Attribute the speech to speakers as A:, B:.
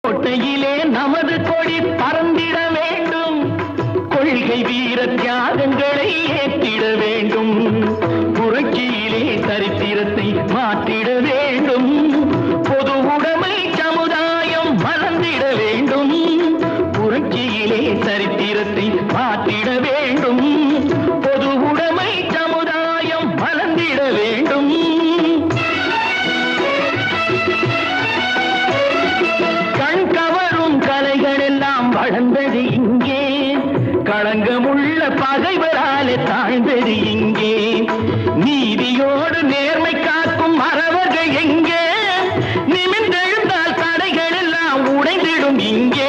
A: கோட்டையிலே நமது கொடி பறந்திட வேண்டும், கொள்கை வீர தியாகங்களை ஏற்றிட வேண்டும், புரட்சியிலே சரித்திரத்தை மாற்றிட வேண்டும், பொது உடைமை சமுதாயம் மலர்ந்திட வேண்டும், புரட்சியிலே சரித்திரத்தை மாற்றிட வேண்டும், பொது உடைமை சமுதாயம் மலர்ந்திட வேண்டும். வளர்ந்தது இங்கே, களங்கமுள்ள பகைவராலே தாழ்ந்தது இங்கே, நீதியோடு நேர்மை காக்கும் மறவர்கள் எங்கே, நிமிர்ந்தெழுந்தால் தடைகள் எல்லாம் உடைந்திடும் இங்கே.